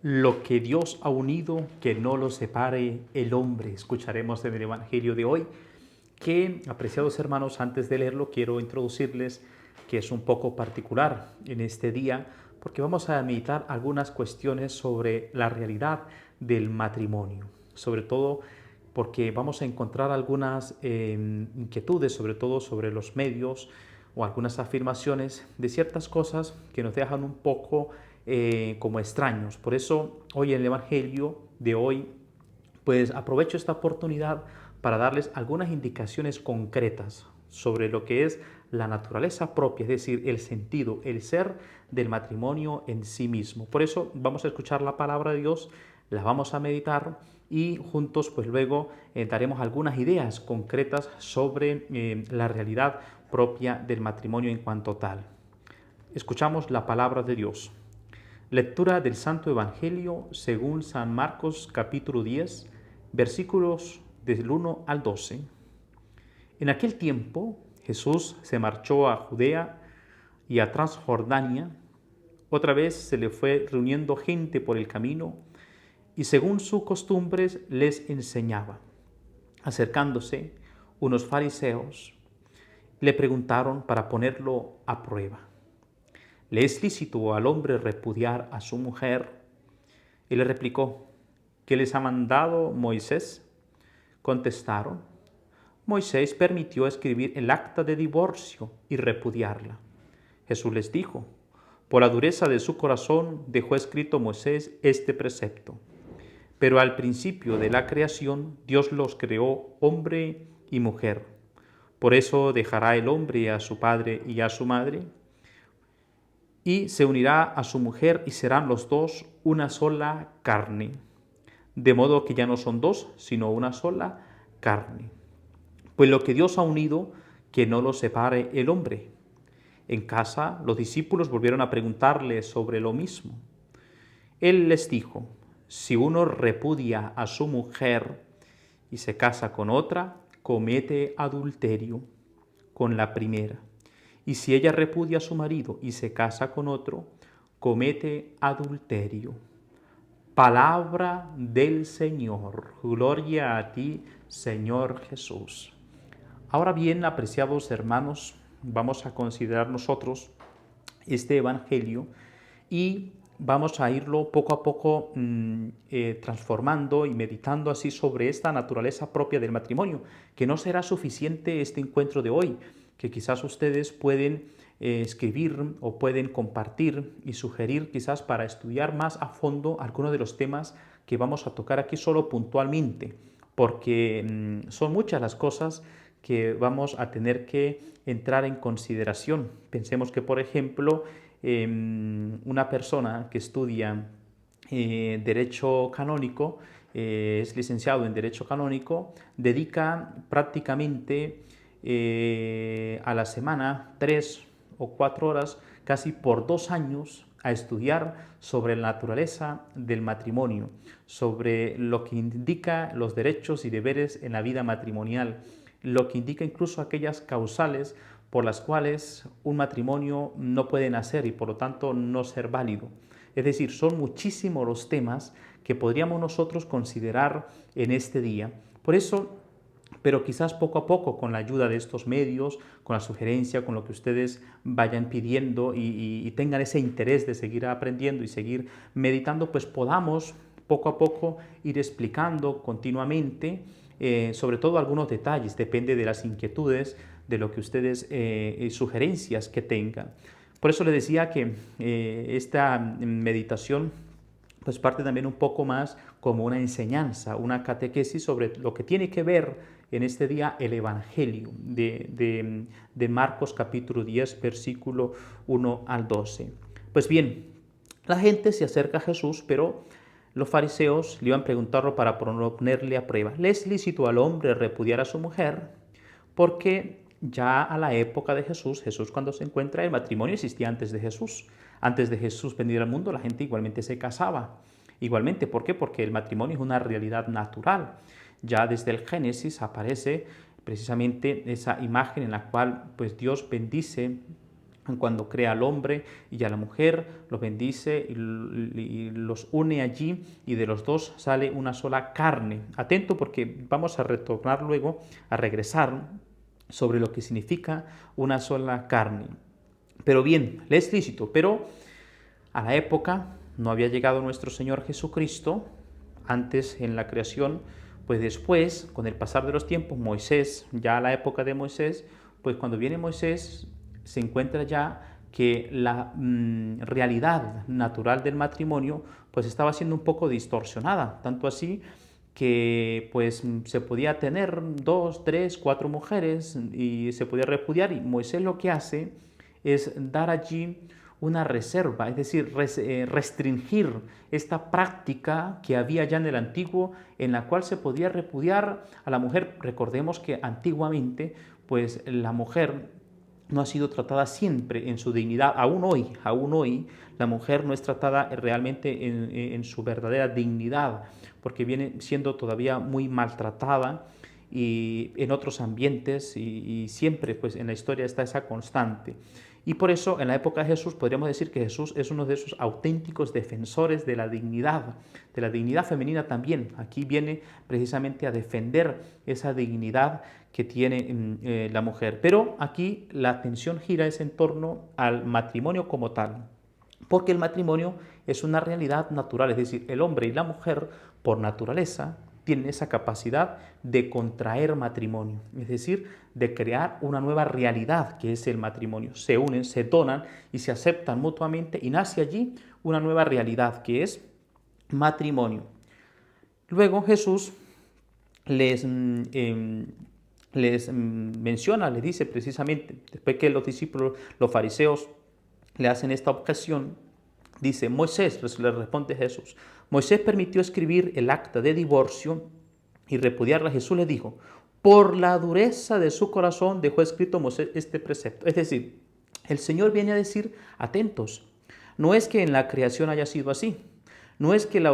Lo que Dios ha unido, que no lo separe el hombre. Escucharemos en el Evangelio de hoy que, apreciados hermanos, antes de leerlo, quiero introducirles que es un poco particular en este día, porque vamos a meditar algunas cuestiones sobre la realidad del matrimonio, sobre todo porque vamos a encontrar algunas inquietudes, sobre todo sobre los medios o algunas afirmaciones de ciertas cosas que nos dejan un poco como extraños. Por eso hoy en el Evangelio de hoy, pues aprovecho esta oportunidad para darles algunas indicaciones concretas sobre lo que es la naturaleza propia, es decir, el sentido, el ser del matrimonio en sí mismo. Por eso vamos a escuchar la palabra de Dios, la vamos a meditar y juntos pues luego daremos algunas ideas concretas sobre la realidad propia del matrimonio en cuanto tal. Escuchamos la palabra de Dios. Lectura del Santo Evangelio según San Marcos capítulo 10, versículos del 1 al 12. En aquel tiempo Jesús se marchó a Judea y a Transjordania. Otra vez se le fue reuniendo gente por el camino y según sus costumbres les enseñaba. Acercándose, unos fariseos le preguntaron para ponerlo a prueba: ¿le es lícito al hombre repudiar a su mujer? Y le replicó: ¿qué les ha mandado Moisés? Contestaron: Moisés permitió escribir el acta de divorcio y repudiarla. Jesús les dijo: por la dureza de su corazón dejó escrito Moisés este precepto. Pero al principio de la creación Dios los creó hombre y mujer. Por eso dejará el hombre a su padre y a su madre, y se unirá a su mujer y serán los dos una sola carne. De modo que ya no son dos, sino una sola carne. Pues lo que Dios ha unido, que no lo separe el hombre. En casa, los discípulos volvieron a preguntarle sobre lo mismo. Él les dijo: si uno repudia a su mujer y se casa con otra, comete adulterio con la primera. Y si ella repudia a su marido y se casa con otro, comete adulterio. Palabra del Señor. Gloria a ti, Señor Jesús. Ahora bien, apreciados hermanos, vamos a considerar nosotros este Evangelio y vamos a irlo poco a poco transformando y meditando así sobre esta naturaleza propia del matrimonio, que no será suficiente este encuentro de hoy, que quizás ustedes pueden escribir o pueden compartir y sugerir quizás para estudiar más a fondo algunos de los temas que vamos a tocar aquí solo puntualmente, porque son muchas las cosas que vamos a tener que entrar en consideración. Pensemos que, por ejemplo, una persona que estudia Derecho Canónico, es licenciado en Derecho Canónico, dedica prácticamente a la semana 3 o 4 horas, casi por 2 años, a estudiar sobre la naturaleza del matrimonio, sobre lo que indica los derechos y deberes en la vida matrimonial, lo que indica incluso aquellas causales por las cuales un matrimonio no puede nacer y por lo tanto no ser válido. Es decir, son muchísimos los temas que podríamos nosotros considerar en este día. Por eso, pero quizás poco a poco, con la ayuda de estos medios, con la sugerencia, con lo que ustedes vayan pidiendo y tengan ese interés de seguir aprendiendo y seguir meditando, pues podamos poco a poco ir explicando continuamente, sobre todo algunos detalles, depende de las inquietudes, de lo que ustedes, sugerencias que tengan. Por eso les decía que esta meditación pues parte también un poco más como una enseñanza, una catequesis sobre lo que tiene que ver en este día el Evangelio de Marcos capítulo 10, versículo 1 al 12. Pues bien, la gente se acerca a Jesús, pero los fariseos le iban a preguntarlo para ponerle a prueba. ¿Le es lícito al hombre repudiar a su mujer? Porque ya a la época de Jesús, Jesús cuando se encuentra, el matrimonio existía antes de Jesús. Antes de Jesús venir al mundo, la gente igualmente se casaba. Igualmente, ¿por qué? Porque el matrimonio es una realidad natural. Ya desde el Génesis aparece precisamente esa imagen en la cual pues Dios bendice cuando crea al hombre y a la mujer, los bendice y los une allí, y de los dos sale una sola carne. Atento, porque vamos a retornar luego, a regresar sobre lo que significa una sola carne. Pero bien, le es lícito, pero a la época no había llegado nuestro Señor Jesucristo, antes en la creación, pues después, con el pasar de los tiempos, Moisés, ya a la época de Moisés, pues cuando viene Moisés, se encuentra ya que la realidad natural del matrimonio pues estaba siendo un poco distorsionada, tanto así que pues se podía tener 2, 3, 4 mujeres y se podía repudiar, y Moisés lo que hace es dar allí una reserva, es decir, restringir esta práctica que había ya en el antiguo, en la cual se podía repudiar a la mujer. Recordemos que antiguamente pues la mujer no ha sido tratada siempre en su dignidad. Aún hoy la mujer no es tratada realmente en su verdadera dignidad, porque viene siendo todavía muy maltratada y en otros ambientes, y siempre pues en la historia está esa constante. Y por eso en la época de Jesús podríamos decir que Jesús es uno de esos auténticos defensores de la dignidad femenina también. Aquí viene precisamente a defender esa dignidad que tiene la mujer. Pero aquí la atención gira es en torno al matrimonio como tal, porque el matrimonio es una realidad natural, es decir, el hombre y la mujer por naturaleza tienen esa capacidad de contraer matrimonio, es decir, de crear una nueva realidad que es el matrimonio. Se unen, se donan y se aceptan mutuamente, y nace allí una nueva realidad que es matrimonio. Luego Jesús les menciona, les dice precisamente, después que los discípulos, los fariseos, le hacen esta objeción, dice Moisés, le responde Jesús, Moisés permitió escribir el acta de divorcio y repudiarla. Jesús le dijo, por la dureza de su corazón dejó escrito Moisés este precepto. Es decir, el Señor viene a decir, atentos, no es que en la creación haya sido así, no es que la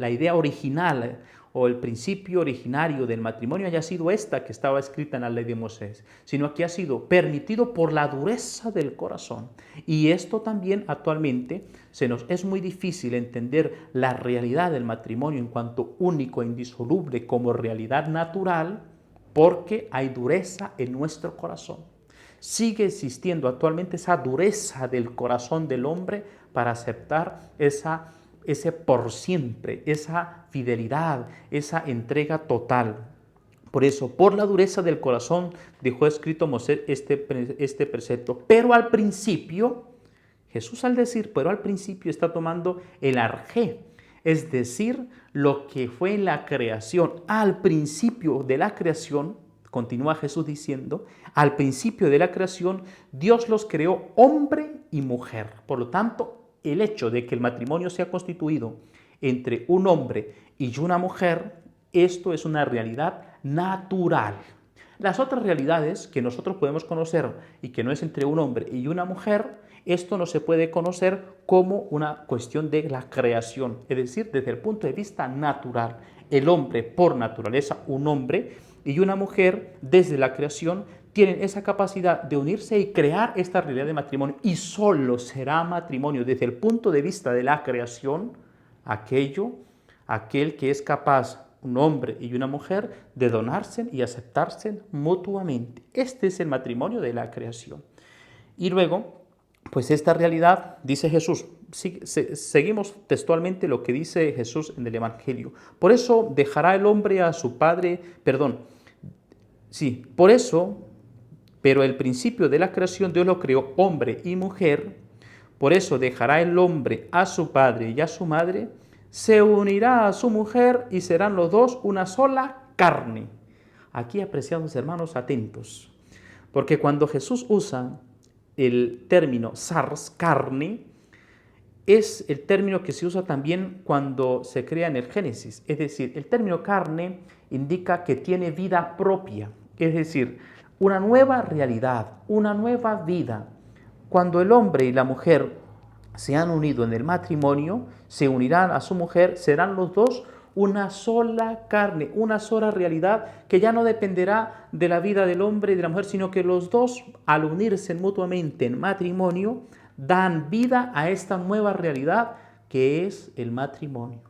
idea original o el principio originario del matrimonio haya sido esta que estaba escrita en la ley de Moisés, sino que ha sido permitido por la dureza del corazón. Y esto también actualmente nos es muy difícil entender la realidad del matrimonio en cuanto único e indisoluble como realidad natural, porque hay dureza en nuestro corazón. Sigue existiendo actualmente esa dureza del corazón del hombre para aceptar ese por siempre, esa fidelidad, esa entrega total. Por eso, por la dureza del corazón, dejó escrito Moisés este precepto. Pero al principio, Jesús al decir, pero al principio está tomando el arjé, es decir, lo que fue en la creación. Al principio de la creación, continúa Jesús diciendo, al principio de la creación, Dios los creó hombre y mujer. Por lo tanto, el hecho de que el matrimonio sea constituido entre un hombre y una mujer, esto es una realidad natural. Las otras realidades que nosotros podemos conocer y que no es entre un hombre y una mujer, esto no se puede conocer como una cuestión de la creación, es decir, desde el punto de vista natural. El hombre por naturaleza, un hombre, y una mujer desde la creación tienen esa capacidad de unirse y crear esta realidad de matrimonio, y solo será matrimonio desde el punto de vista de la creación aquel que es capaz, un hombre y una mujer, de donarse y aceptarse mutuamente. Este es el matrimonio de la creación. Y luego, pues esta realidad, dice Jesús, seguimos textualmente lo que dice Jesús en el Evangelio. Por eso dejará el hombre a su padre, por eso, pero el principio de la creación Dios lo creó hombre y mujer, por eso dejará el hombre a su padre y a su madre, se unirá a su mujer y serán los dos una sola carne. Aquí, apreciados hermanos, atentos, porque cuando Jesús usa el término sars, carne, es el término que se usa también cuando se crea en el Génesis. Es decir, el término carne indica que tiene vida propia, es decir, una nueva realidad, una nueva vida. Cuando el hombre y la mujer se han unido en el matrimonio, se unirán a su mujer, serán los dos una sola carne, una sola realidad que ya no dependerá de la vida del hombre y de la mujer, sino que los dos, al unirse mutuamente en matrimonio, dan vida a esta nueva realidad que es el matrimonio.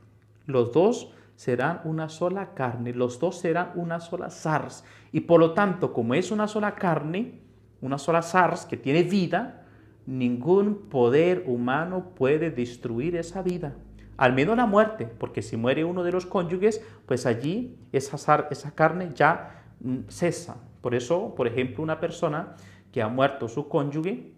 Los dos serán una sola carne, los dos serán una sola sars. Y por lo tanto, como es una sola carne, una sola sars que tiene vida, ningún poder humano puede destruir esa vida. Al menos la muerte, porque si muere uno de los cónyuges, pues allí esa carne ya cesa. Por eso, por ejemplo, una persona que ha muerto su cónyuge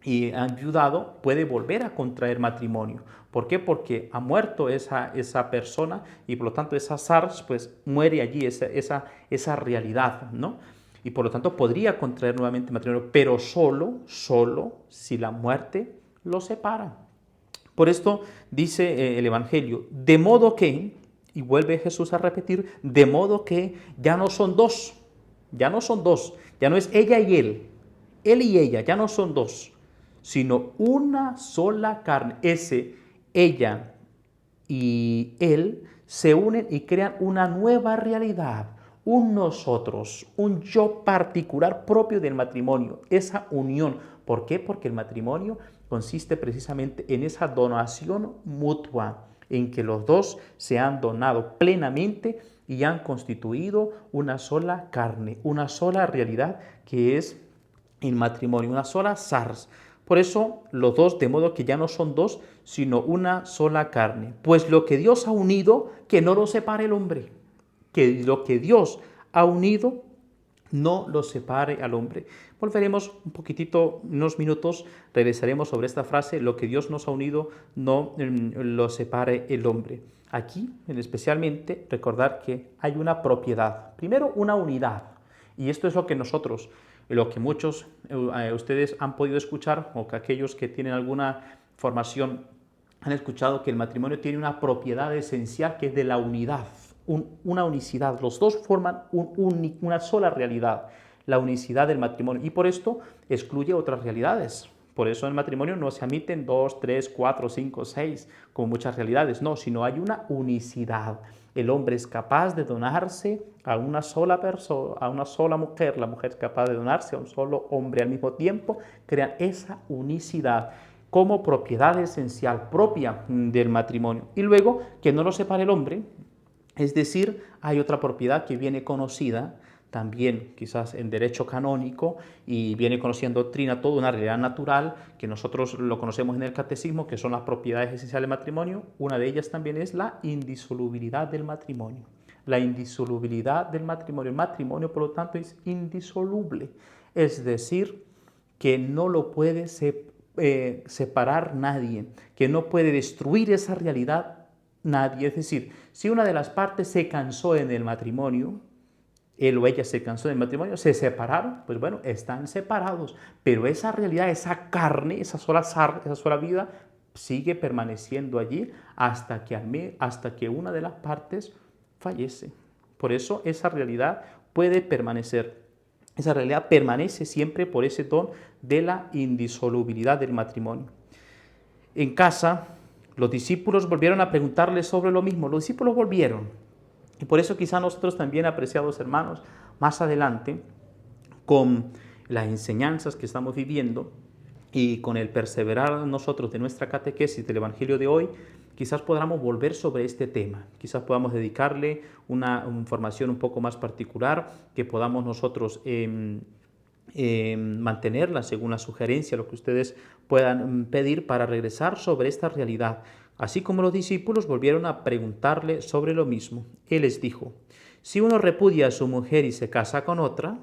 y ha enviudado puede volver a contraer matrimonio. ¿Por qué? Porque ha muerto esa persona y por lo tanto esa SARS pues muere allí, esa realidad, ¿no? Y por lo tanto podría contraer nuevamente matrimonio, pero solo si la muerte lo separa. Por esto dice el Evangelio, de modo que, y vuelve Jesús a repetir, de modo que ya no son dos, ya no son dos, ya no es ella y él y ella, ya no son dos, sino una sola carne. Ella y él se unen y crean una nueva realidad, un nosotros, un yo particular propio del matrimonio, esa unión. ¿Por qué? Porque el matrimonio consiste precisamente en esa donación mutua, en que los dos se han donado plenamente y han constituido una sola carne, una sola realidad que es el matrimonio, una sola sars. Por eso los dos, de modo que ya no son dos, sino una sola carne. Pues lo que Dios ha unido, que no lo separe el hombre. Que lo que Dios ha unido, no lo separe al hombre. Volveremos un poquitito, unos minutos, regresaremos sobre esta frase, lo que Dios nos ha unido, no lo separe el hombre. Aquí, especialmente, recordar que hay una propiedad. Primero, una unidad. Y esto es lo que muchos ustedes han podido escuchar, o que aquellos que tienen alguna formación han escuchado, que el matrimonio tiene una propiedad esencial que es de la unidad, una unicidad. Los dos forman una sola realidad, la unicidad del matrimonio, y por esto excluye otras realidades. Por eso en el matrimonio no se admiten 2, 3, 4, 5, 6, como muchas realidades, no, sino hay una unicidad. El hombre es capaz de donarse a una sola persona, a una sola mujer, la mujer es capaz de donarse a un solo hombre al mismo tiempo, crean esa unicidad como propiedad esencial propia del matrimonio. Y luego, que no lo separe el hombre, es decir, hay otra propiedad que viene conocida también quizás en derecho canónico y viene conocida en doctrina, toda una realidad natural que nosotros lo conocemos en el catecismo, que son las propiedades esenciales del matrimonio. Una de ellas también es la indisolubilidad del matrimonio. La indisolubilidad del matrimonio. El matrimonio, por lo tanto, es indisoluble, es decir, que no lo puede separar nadie, que no puede destruir esa realidad nadie. Es decir, si una de las partes se cansó en el matrimonio, él o ella se cansó del matrimonio, se separaron, pues bueno, están separados, pero esa realidad, esa carne, esa sola vida, sigue permaneciendo allí hasta que una de las partes fallece. Por eso esa realidad puede permanecer. Esa realidad permanece siempre por ese don de la indisolubilidad del matrimonio. En casa, los discípulos volvieron a preguntarle sobre lo mismo. Los discípulos volvieron. Y por eso quizá nosotros también, apreciados hermanos, más adelante, con las enseñanzas que estamos viviendo y con el perseverar nosotros de nuestra catequesis del Evangelio de hoy, quizás podamos volver sobre este tema, quizás podamos dedicarle una formación un poco más particular, que podamos nosotros mantenerla según la sugerencia, lo que ustedes puedan pedir para regresar sobre esta realidad. Así como los discípulos volvieron a preguntarle sobre lo mismo. Él les dijo, si uno repudia a su mujer y se casa con otra,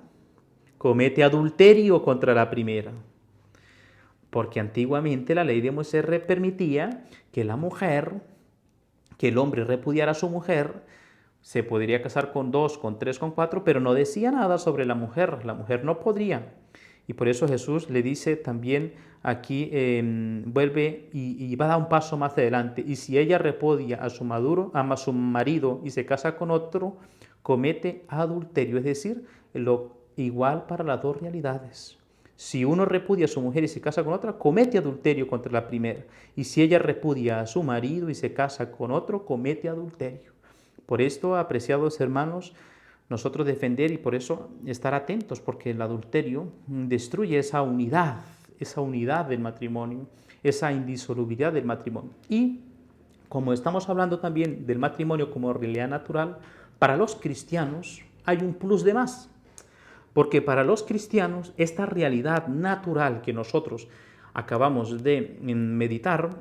comete adulterio contra la primera. Porque antiguamente la ley de Moisés permitía que el hombre repudiara a su mujer, se podría casar con 2, con 3, con 4, pero no decía nada sobre la mujer no podría. Y por eso Jesús le dice también aquí, vuelve y va a dar un paso más adelante. Y si ella repudia a su marido y se casa con otro, comete adulterio. Es decir, lo igual para las dos realidades. Si uno repudia a su mujer y se casa con otra, comete adulterio contra la primera. Y si ella repudia a su marido y se casa con otro, comete adulterio. Por esto, apreciados hermanos, nosotros defender y por eso estar atentos, porque el adulterio destruye esa unidad del matrimonio, esa indisolubilidad del matrimonio. Y como estamos hablando también del matrimonio como realidad natural, para los cristianos hay un plus de más, porque para los cristianos esta realidad natural que nosotros acabamos de meditar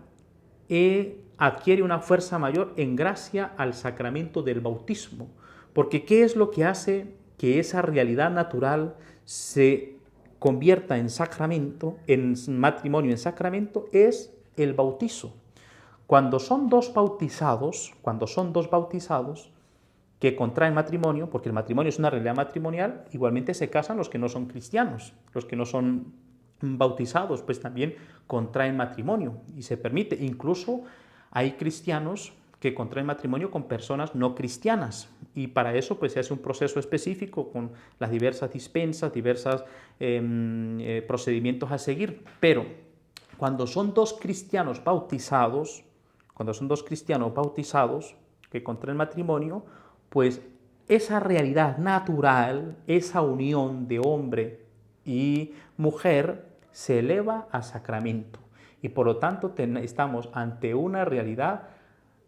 adquiere una fuerza mayor en gracia al sacramento del bautismo. Porque ¿qué es lo que hace que esa realidad natural se convierta en sacramento, en matrimonio, en sacramento? Es el bautizo. Cuando son dos bautizados que contraen matrimonio, porque el matrimonio es una realidad matrimonial, igualmente se casan los que no son cristianos, los que no son bautizados, pues también contraen matrimonio y se permite. Incluso hay cristianos que contraen matrimonio con personas no cristianas y para eso pues se hace un proceso específico con las diversas dispensas, diversos procedimientos a seguir. Pero cuando son dos cristianos bautizados, que contraen matrimonio, pues esa realidad natural, esa unión de hombre y mujer se eleva a sacramento y por lo tanto estamos ante una realidad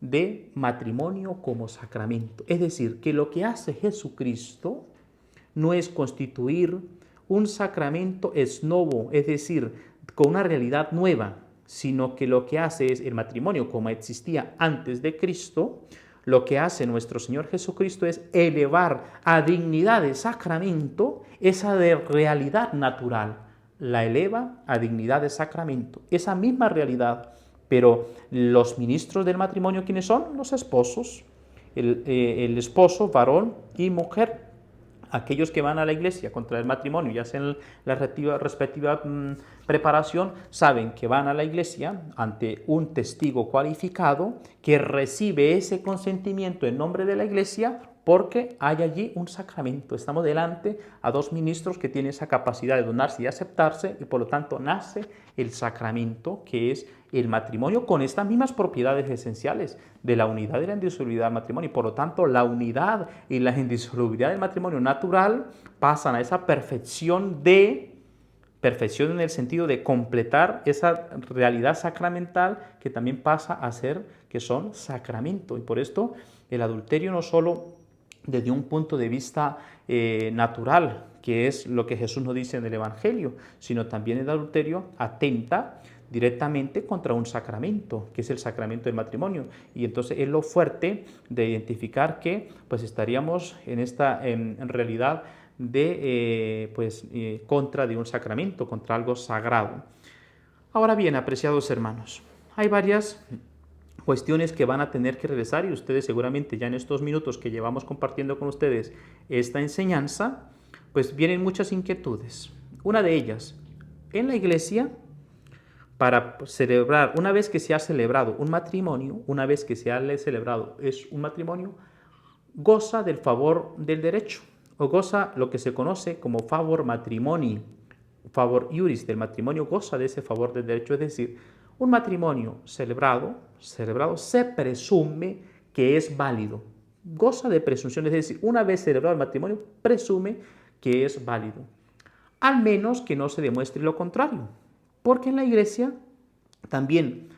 de matrimonio como sacramento. Es decir, que lo que hace Jesucristo no es constituir un sacramento ex novo, es decir, con una realidad nueva, sino que lo que hace es el matrimonio como existía antes de Cristo. Lo que hace nuestro Señor Jesucristo es elevar a dignidad de sacramento esa de realidad natural, la eleva a dignidad de sacramento, esa misma realidad. Pero los ministros del matrimonio, ¿quiénes son? Los esposos, el esposo, varón y mujer. Aquellos que van a la iglesia contra el matrimonio y hacen la respectiva preparación, saben que van a la iglesia ante un testigo cualificado que recibe ese consentimiento en nombre de la iglesia porque hay allí un sacramento. Estamos delante a dos ministros que tienen esa capacidad de donarse y aceptarse y por lo tanto nace el sacramento que es el matrimonio con estas mismas propiedades esenciales de la unidad y la indisolubilidad del matrimonio. Y por lo tanto, la unidad y la indisolubilidad del matrimonio natural pasan a esa perfección en el sentido de completar esa realidad sacramental que también pasa a ser que son sacramento. Y por esto el adulterio no solo desde un punto de vista natural, que es lo que Jesús nos dice en el Evangelio, sino también el adulterio atenta directamente contra un sacramento, que es el sacramento del matrimonio. Y entonces es lo fuerte de identificar que pues estaríamos en esta en realidad de contra de un sacramento, contra algo sagrado. Ahora bien, apreciados hermanos, hay varias cuestiones que van a tener que regresar y ustedes seguramente ya en estos minutos que llevamos compartiendo con ustedes esta enseñanza, pues vienen muchas inquietudes. Una de ellas, en la iglesia, para celebrar, una vez que se ha celebrado un matrimonio, es un matrimonio, goza del favor del derecho, o goza lo que se conoce como favor matrimoni, favor iuris del matrimonio, goza de ese favor del derecho, es decir, un matrimonio celebrado se presume que es válido, goza de presunción, es decir, una vez celebrado el matrimonio, presume que es válido, al menos que no se demuestre lo contrario, porque en la iglesia también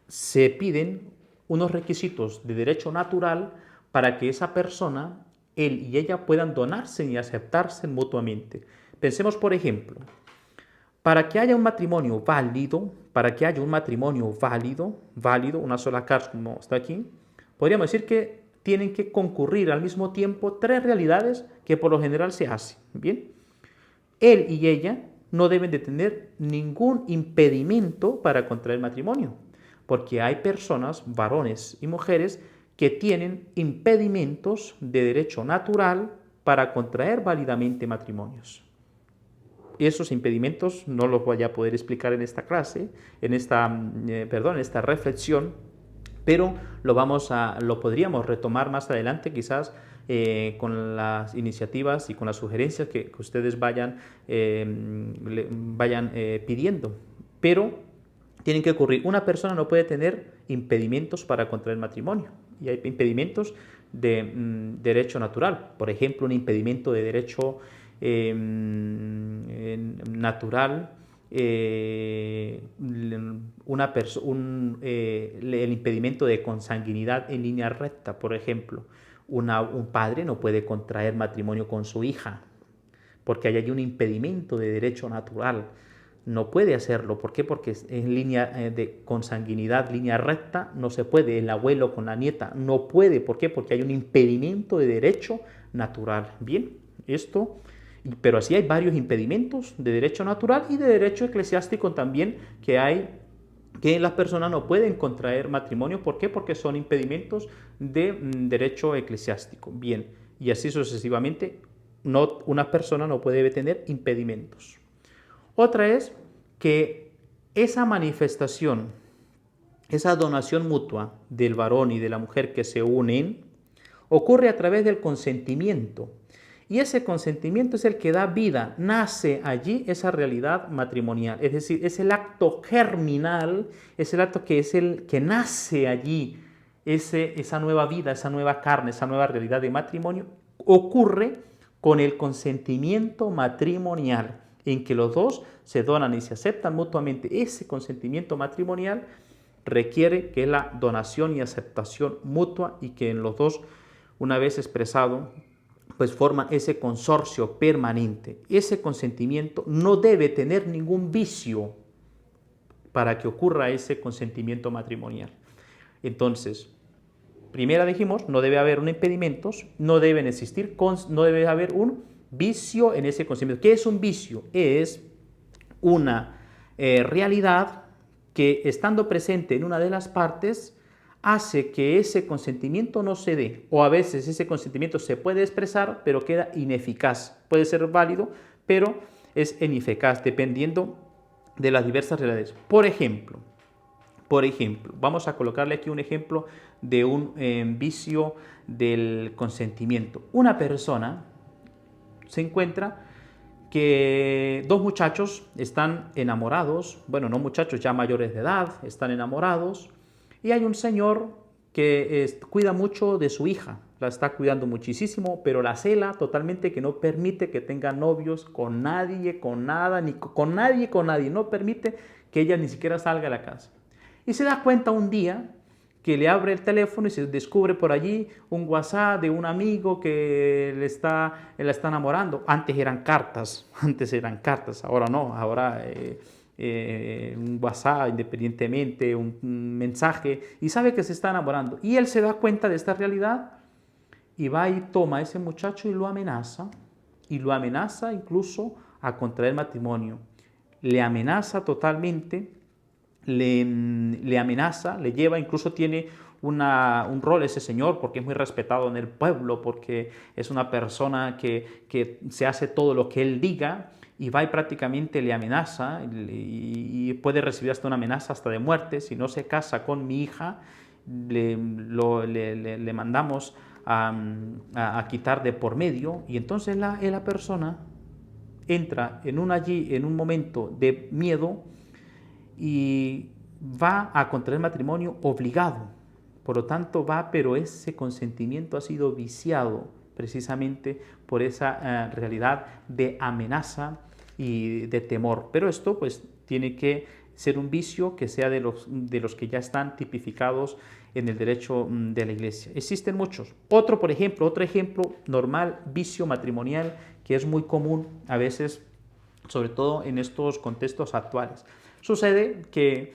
se piden unos requisitos de derecho natural para que esa persona, él y ella puedan donarse y aceptarse mutuamente. Pensemos, por ejemplo, para que haya un matrimonio válido, una sola casa como está aquí, podríamos decir que tienen que concurrir al mismo tiempo tres realidades que por lo general se hacen. Bien, él y ella no deben de tener ningún impedimento para contraer matrimonio, porque hay personas, varones y mujeres, que tienen impedimentos de derecho natural para contraer válidamente matrimonios. Esos impedimentos no los voy a poder explicar en esta clase, en esta reflexión, pero lo podríamos retomar más adelante quizás con las iniciativas y con las sugerencias que ustedes vayan pidiendo. Pero tienen que ocurrir. Una persona no puede tener impedimentos para contraer matrimonio. Y hay impedimentos de derecho natural. Por ejemplo, un impedimento de derecho natural, el impedimento de consanguinidad en línea recta. Por ejemplo, un padre no puede contraer matrimonio con su hija porque hay allí un impedimento de derecho natural. No puede hacerlo. ¿Por qué? Porque en línea de consanguinidad, línea recta, no se puede. El abuelo con la nieta no puede. ¿Por qué? Porque hay un impedimento de derecho natural. Bien, esto, pero así hay varios impedimentos de derecho natural y de derecho eclesiástico también que las personas no pueden contraer matrimonio. ¿Por qué? Porque son impedimentos de derecho eclesiástico. Bien, y así sucesivamente, una persona no puede tener impedimentos. Otra es que esa manifestación, esa donación mutua del varón y de la mujer que se unen, ocurre a través del consentimiento. Y ese consentimiento es el que da vida, nace allí esa realidad matrimonial. Es decir, es el acto germinal, es el acto que es el que nace allí, esa nueva vida, esa nueva carne, esa nueva realidad de matrimonio, ocurre con el consentimiento matrimonial, en que los dos se donan y se aceptan mutuamente. Ese consentimiento matrimonial requiere que la donación y aceptación mutua y que en los dos, una vez expresado, pues forma ese consorcio permanente. Ese consentimiento no debe tener ningún vicio para que ocurra ese consentimiento matrimonial. Entonces, primera dijimos, no debe haber un impedimentos, no deben existir, no debe haber un vicio en ese consentimiento. ¿Qué es un vicio? Es una realidad que, estando presente en una de las partes, hace que ese consentimiento no se dé, o a veces ese consentimiento se puede expresar pero queda ineficaz. Puede ser válido, pero es ineficaz dependiendo de las diversas realidades. Por ejemplo, vamos a colocarle aquí un ejemplo de un vicio del consentimiento. Una persona se encuentra que dos muchachos están enamorados, bueno, no muchachos, ya mayores de edad, están enamorados, y hay un señor que cuida mucho de su hija, la está cuidando muchísimo, pero la cela totalmente, que no permite que tenga novios con nadie, con nada, ni con nadie, no permite que ella ni siquiera salga de la casa. Y se da cuenta un día que le abre el teléfono y se descubre por allí un WhatsApp de un amigo que la está enamorando. Antes eran cartas, ahora no, ahora un WhatsApp independientemente, un mensaje, y sabe que se está enamorando. Y él se da cuenta de esta realidad y va y toma a ese muchacho y lo amenaza incluso a contraer matrimonio. Le amenaza totalmente, le amenaza, le lleva, incluso tiene un rol ese señor porque es muy respetado en el pueblo, porque es una persona que se hace todo lo que él diga, y va y prácticamente le amenaza y puede recibir hasta una amenaza hasta de muerte. Si no se casa con mi hija, le mandamos a quitar de por medio. Y entonces la persona entra en un momento de miedo y va a contraer matrimonio obligado. Por lo tanto va, pero ese consentimiento ha sido viciado precisamente por esa realidad de amenaza y de temor. Pero esto pues tiene que ser un vicio que sea de los que ya están tipificados en el derecho de la Iglesia. Existen muchos. Otro ejemplo normal, vicio matrimonial, que es muy común a veces, sobre todo en estos contextos actuales. Sucede que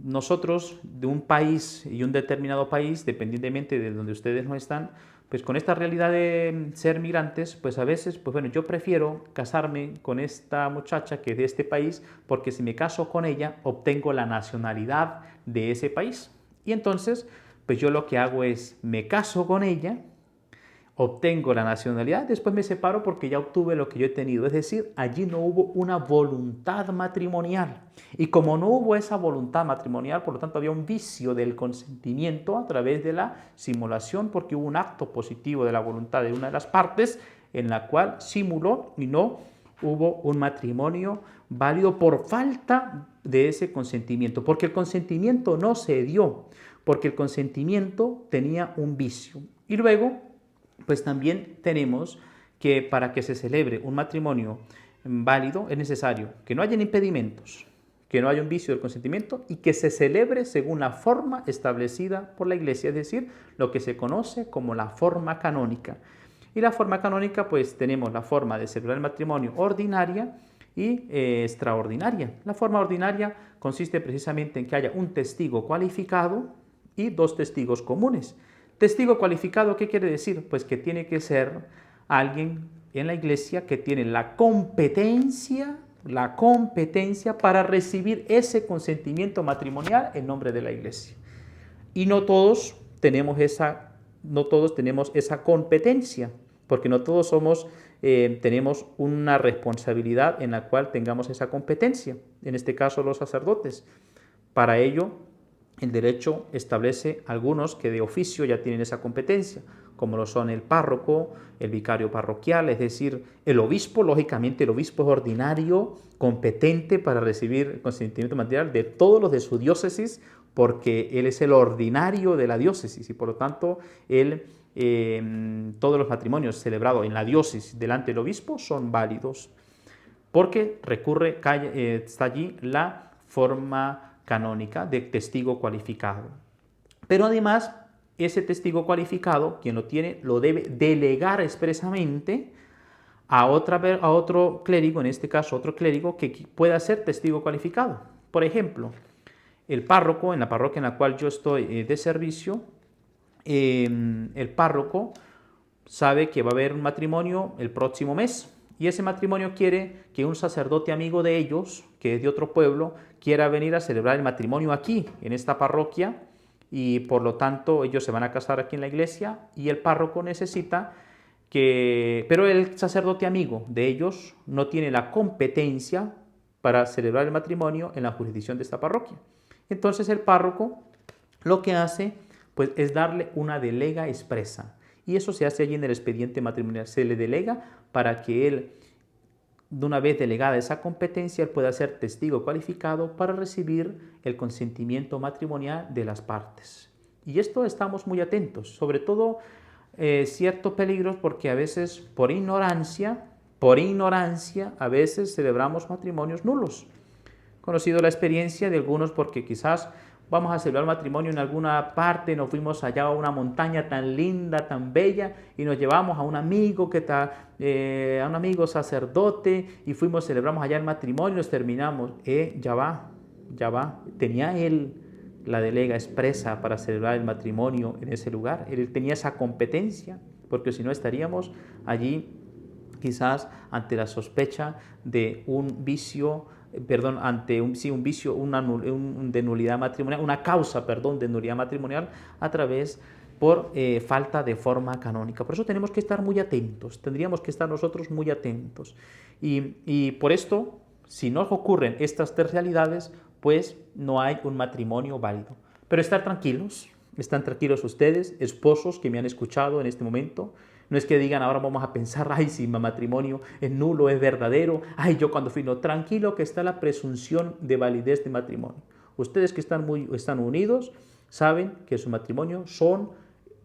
nosotros, de un país y un determinado país, dependientemente de donde ustedes no están, pues con esta realidad de ser migrantes, pues a veces, pues bueno, yo prefiero casarme con esta muchacha que es de este país, porque si me caso con ella, obtengo la nacionalidad de ese país. Y entonces, pues yo lo que hago es, me caso con ella, obtengo la nacionalidad, después me separo porque ya obtuve lo que yo he tenido. Es decir, allí no hubo una voluntad matrimonial. Y como no hubo esa voluntad matrimonial, por lo tanto había un vicio del consentimiento a través de la simulación, porque hubo un acto positivo de la voluntad de una de las partes en la cual simuló y no hubo un matrimonio válido por falta de ese consentimiento, porque el consentimiento no se dio, porque el consentimiento tenía un vicio. Y luego, pues también tenemos que para que se celebre un matrimonio válido es necesario que no hayan impedimentos, que no haya un vicio del consentimiento y que se celebre según la forma establecida por la Iglesia, es decir, lo que se conoce como la forma canónica. Y la forma canónica, pues tenemos la forma de celebrar el matrimonio ordinaria y extraordinaria. La forma ordinaria consiste precisamente en que haya un testigo cualificado y dos testigos comunes. Testigo cualificado, ¿qué quiere decir? Pues que tiene que ser alguien en la Iglesia que tiene la competencia para recibir ese consentimiento matrimonial en nombre de la Iglesia. Y no todos tenemos esa competencia, porque no todos tenemos una responsabilidad en la cual tengamos esa competencia, en este caso los sacerdotes. Para ello, el derecho establece algunos que de oficio ya tienen esa competencia, como lo son el párroco, el vicario parroquial, es decir, el obispo. Lógicamente el obispo es ordinario, competente para recibir el consentimiento material de todos los de su diócesis, porque él es el ordinario de la diócesis y por lo tanto todos los matrimonios celebrados en la diócesis delante del obispo son válidos, porque está allí la forma canónica de testigo cualificado. Pero además, ese testigo cualificado, quien lo tiene, lo debe delegar expresamente a otro clérigo, en este caso otro clérigo que pueda ser testigo cualificado. Por ejemplo, el párroco, en la parroquia en la cual yo estoy de servicio, el párroco sabe que va a haber un matrimonio el próximo mes y ese matrimonio quiere que un sacerdote amigo de ellos, que es de otro pueblo, quiera venir a celebrar el matrimonio aquí, en esta parroquia, y por lo tanto ellos se van a casar aquí en la iglesia y el párroco necesita pero el sacerdote amigo de ellos no tiene la competencia para celebrar el matrimonio en la jurisdicción de esta parroquia. Entonces el párroco lo que hace pues, es darle una delega expresa. Y eso se hace allí en el expediente matrimonial. Se le delega para que él, de una vez delegada esa competencia, él pueda ser testigo cualificado para recibir el consentimiento matrimonial de las partes. Y esto estamos muy atentos, sobre todo ciertos peligros, porque a veces por ignorancia, a veces celebramos matrimonios nulos. He conocido la experiencia de algunos porque quizás vamos a celebrar matrimonio en alguna parte, nos fuimos allá a una montaña tan linda, tan bella, y nos llevamos a un amigo a un amigo sacerdote, y celebramos allá el matrimonio y nos terminamos. Ya va, tenía él la delega expresa para celebrar el matrimonio en ese lugar, él tenía esa competencia, porque si no estaríamos allí quizás ante la sospecha de un vicio, ante un vicio, de nulidad matrimonial, una causa, de nulidad matrimonial por falta de forma canónica. Por eso tenemos que estar muy atentos, tendríamos que estar nosotros muy atentos. Y por esto, si no ocurren estas tres realidades, pues no hay un matrimonio válido. Pero están tranquilos ustedes, esposos que me han escuchado en este momento. No es que digan, ahora vamos a pensar, ay, si mi matrimonio es nulo, es verdadero, ay, yo cuando fui, no, tranquilo que está la presunción de validez de matrimonio. Ustedes que están unidos saben que su matrimonio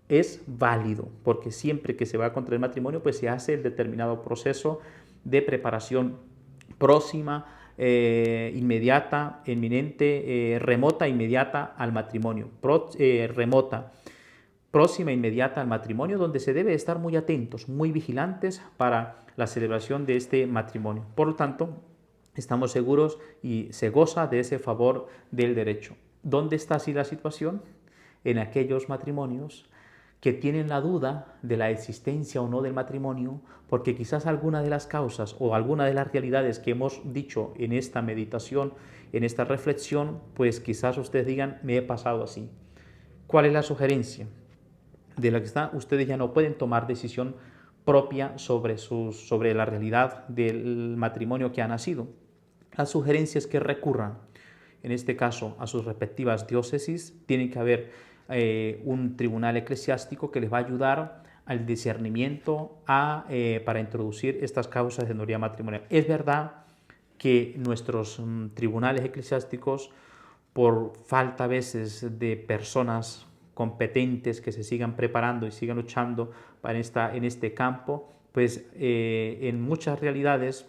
es válido, porque siempre que se va contra el matrimonio, pues se hace el determinado proceso de preparación próxima, inmediata, eminente, remota, inmediata al matrimonio, próxima, inmediata al matrimonio, donde se debe estar muy atentos, muy vigilantes para la celebración de este matrimonio. Por lo tanto, estamos seguros y se goza de ese favor del derecho. ¿Dónde está así la situación? En aquellos matrimonios que tienen la duda de la existencia o no del matrimonio, porque quizás alguna de las causas o alguna de las realidades que hemos dicho en esta meditación, en esta reflexión, pues quizás ustedes digan, me he pasado así. ¿Cuál es la sugerencia? De la que ustedes ya no pueden tomar decisión propia sobre la realidad del matrimonio que ha nacido. La sugerencia es que recurran, en este caso, a sus respectivas diócesis. Tiene que haber un tribunal eclesiástico que les va a ayudar al discernimiento para introducir estas causas de nulidad matrimonial. Es verdad que nuestros tribunales eclesiásticos, por falta a veces de personas competentes que se sigan preparando y sigan luchando en este campo, pues en muchas realidades,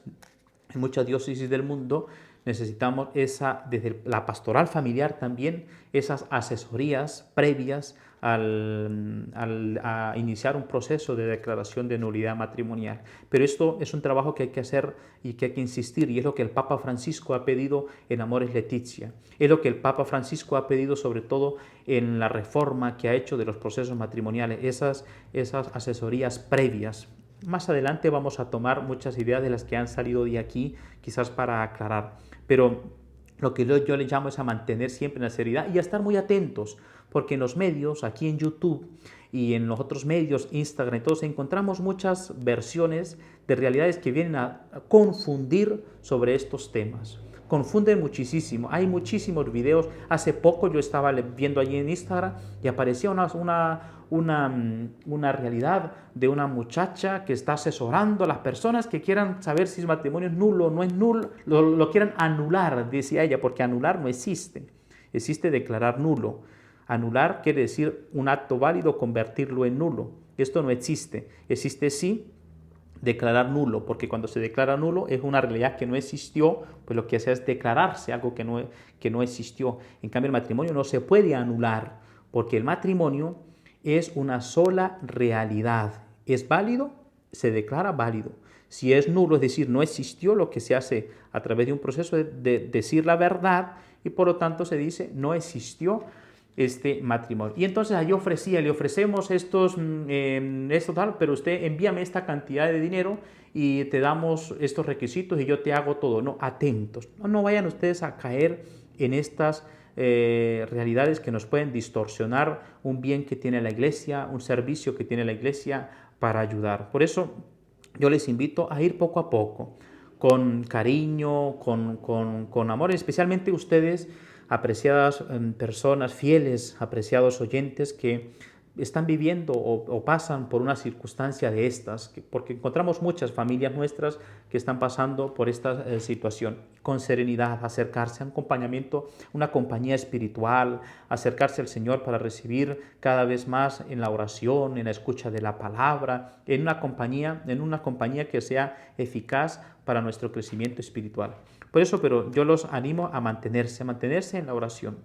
en muchas diócesis del mundo, necesitamos desde la pastoral familiar también, esas asesorías previas a iniciar un proceso de declaración de nulidad matrimonial. Pero esto es un trabajo que hay que hacer y que hay que insistir, y es lo que el Papa Francisco ha pedido en Amoris Laetitia. Es lo que el Papa Francisco ha pedido sobre todo en la reforma que ha hecho de los procesos matrimoniales, esas asesorías previas. Más adelante vamos a tomar muchas ideas de las que han salido de aquí, quizás para aclarar. Pero lo que yo le llamo es a mantener siempre la seriedad y a estar muy atentos, porque en los medios, aquí en YouTube y en los otros medios, Instagram y todos, encontramos muchas versiones de realidades que vienen a confundir sobre estos temas. Confunden muchísimo. Hay muchísimos videos. Hace poco yo estaba viendo allí en Instagram y aparecía una realidad de una muchacha que está asesorando a las personas que quieran saber si el matrimonio es nulo o no es nulo, lo quieran anular, decía ella, porque anular no existe, existe declarar nulo. Anular quiere decir un acto válido, convertirlo en nulo. Esto no existe, existe sí declarar nulo, porque cuando se declara nulo es una realidad que no existió, pues lo que hace es declararse algo que no existió. En cambio, el matrimonio no se puede anular, porque el matrimonio es una sola realidad. Es válido, se declara válido. Si es nulo, es decir, no existió, lo que se hace a través de un proceso de decir la verdad, y por lo tanto se dice no existió este matrimonio. Y entonces allí le ofrecemos esto tal, pero usted envíame esta cantidad de dinero y te damos estos requisitos y yo te hago todo. No, atentos. No vayan ustedes a caer en estas realidades que nos pueden distorsionar un bien que tiene la Iglesia, un servicio que tiene la Iglesia para ayudar. Por eso yo les invito a ir poco a poco, con cariño, con amor, especialmente ustedes, apreciadas personas, fieles, apreciados oyentes que están viviendo o pasan por una circunstancia de estas, porque encontramos muchas familias nuestras que están pasando por esta situación. Con serenidad, acercarse a un acompañamiento, una compañía espiritual, acercarse al Señor para recibir cada vez más en la oración, en la escucha de la palabra, en una compañía que sea eficaz para nuestro crecimiento espiritual. Por eso, pero yo los animo a mantenerse en la oración.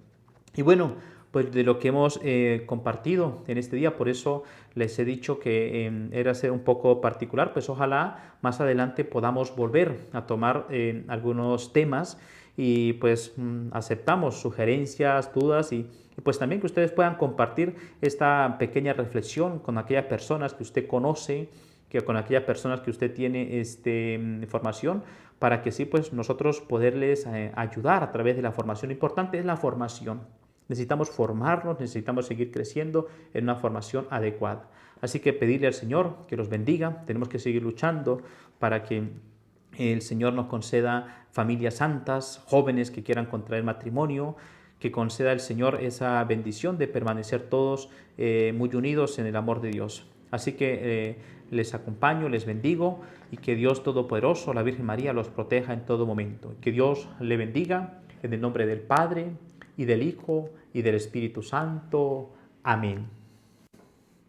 Y bueno, pues de lo que hemos compartido en este día, por eso les he dicho que era ser un poco particular, pues ojalá más adelante podamos volver a tomar algunos temas y pues aceptamos sugerencias, dudas y pues también que ustedes puedan compartir esta pequeña reflexión con aquellas personas que usted conoce, con aquellas personas que usted tiene formación, para que sí, pues nosotros poderles ayudar a través de la formación. Lo importante es la formación. Necesitamos formarnos, necesitamos seguir creciendo en una formación adecuada. Así que pedirle al Señor que los bendiga. Tenemos que seguir luchando para que el Señor nos conceda familias santas, jóvenes que quieran contraer matrimonio, que conceda el Señor esa bendición de permanecer todos muy unidos en el amor de Dios. Así que les acompaño, les bendigo y que Dios Todopoderoso, la Virgen María, los proteja en todo momento. Que Dios le bendiga en el nombre del Padre, y del Hijo, y del Espíritu Santo. Amén.